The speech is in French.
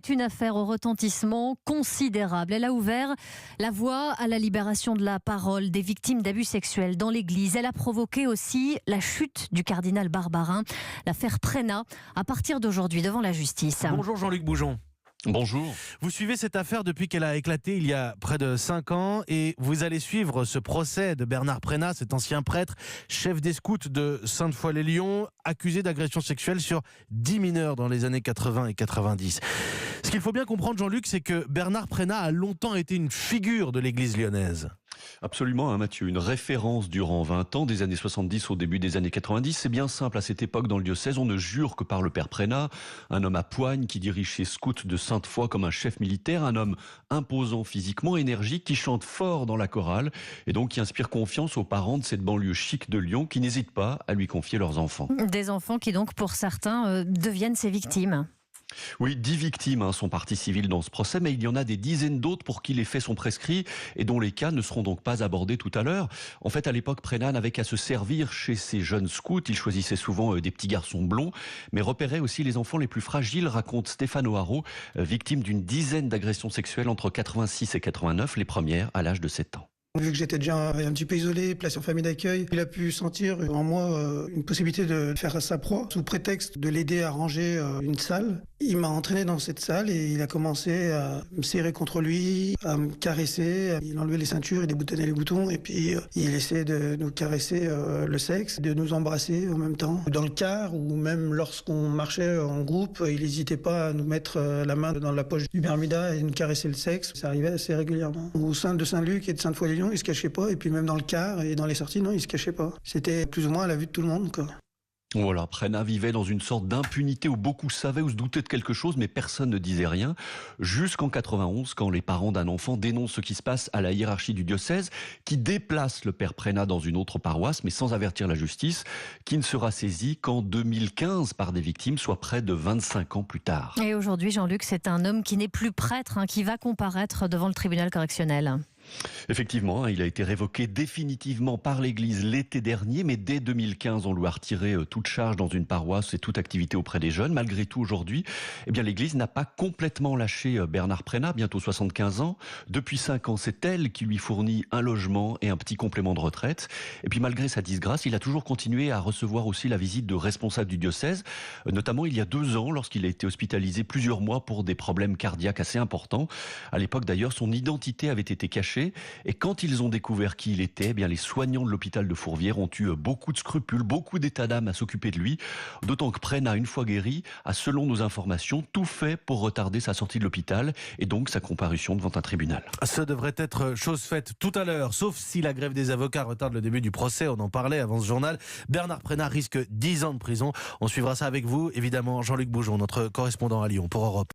Une affaire au retentissement considérable. Elle a ouvert la voie à la libération de la parole des victimes d'abus sexuels dans l'Église. Elle a provoqué aussi la chute du cardinal Barbarin. L'affaire Prena à partir d'aujourd'hui devant la justice. Bonjour Jean-Luc Boujon. Bonjour. Vous suivez cette affaire depuis qu'elle a éclaté il y a près de 5 ans et vous allez suivre ce procès de Bernard Prena, cet ancien prêtre, chef des scouts de Sainte-Foy-les-Lyons, accusé d'agression sexuelle sur 10 mineurs dans les années 80 et 90. Ce qu'il faut bien comprendre, Jean-Luc, c'est que Bernard Prena a longtemps été une figure de l'église lyonnaise. Absolument, Mathieu. Une référence durant 20 ans, des années 70 au début des années 90. C'est bien simple, à cette époque dans le diocèse, on ne jure que par le père Prena, un homme à poigne qui dirige ses scouts de Sainte-Foy comme un chef militaire, un homme imposant physiquement, énergique, qui chante fort dans la chorale et donc qui inspire confiance aux parents de cette banlieue chic de Lyon qui n'hésitent pas à lui confier leurs enfants. Des enfants qui donc pour certains deviennent ses victimes. Oui, 10 victimes sont parties civiles dans ce procès, mais il y en a des dizaines d'autres pour qui les faits sont prescrits et dont les cas ne seront donc pas abordés tout à l'heure. En fait, à l'époque, Prena n'avait qu'à se servir chez ses jeunes scouts. Il choisissait souvent des petits garçons blonds, mais repérait aussi les enfants les plus fragiles, raconte Stéphane O'Haraud, victime d'une dizaine d'agressions sexuelles entre 86 et 89, les premières à l'âge de 7 ans. Vu que j'étais déjà un petit peu isolé, placé en famille d'accueil, il a pu sentir en moi une possibilité de faire sa proie, sous prétexte de l'aider à ranger une salle. Il m'a entraîné dans cette salle et il a commencé à me serrer contre lui, à me caresser. Il enlevait les ceintures, il déboutonnait les boutons et puis il essayait de nous caresser le sexe, de nous embrasser en même temps. Dans le car ou même lorsqu'on marchait en groupe, il n'hésitait pas à nous mettre la main dans la poche du Bermuda et nous caresser le sexe. Ça arrivait assez régulièrement. Au sein de Saint-Luc et de Sainte-Foy-les-Lyons, il se cachait pas, et puis même dans le car et dans les sorties, non, il se cachait pas. C'était plus ou moins à la vue de tout le monde, quoi. Voilà, Prena vivait dans une sorte d'impunité où beaucoup savaient ou se doutaient de quelque chose, mais personne ne disait rien. Jusqu'en 91, quand les parents d'un enfant dénoncent ce qui se passe à la hiérarchie du diocèse, qui déplace le père Prena dans une autre paroisse, mais sans avertir la justice, qui ne sera saisie qu'en 2015 par des victimes, soit près de 25 ans plus tard. Et aujourd'hui, Jean-Luc, c'est un homme qui n'est plus prêtre, qui va comparaître devant le tribunal correctionnel. Effectivement, il a été révoqué définitivement par l'Église l'été dernier, mais dès 2015, on lui a retiré toute charge dans une paroisse et toute activité auprès des jeunes. Malgré tout, aujourd'hui, l'Église n'a pas complètement lâché Bernard Prena, bientôt 75 ans. Depuis 5 ans, c'est elle qui lui fournit un logement et un petit complément de retraite. Et puis, malgré sa disgrâce, il a toujours continué à recevoir aussi la visite de responsables du diocèse, notamment il y a 2 ans, lorsqu'il a été hospitalisé plusieurs mois pour des problèmes cardiaques assez importants. À l'époque, d'ailleurs, son identité avait été cachée. Et quand ils ont découvert qui il était, les soignants de l'hôpital de Fourvière ont eu beaucoup de scrupules, beaucoup d'état d'âme à s'occuper de lui. D'autant que Prena, une fois guéri, a, selon nos informations, tout fait pour retarder sa sortie de l'hôpital et donc sa comparution devant un tribunal. Ce devrait être chose faite tout à l'heure, sauf si la grève des avocats retarde le début du procès. On en parlait avant ce journal. Bernard Prena risque 10 ans de prison. On suivra ça avec vous, évidemment, Jean-Luc Boujon, notre correspondant à Lyon pour Europe.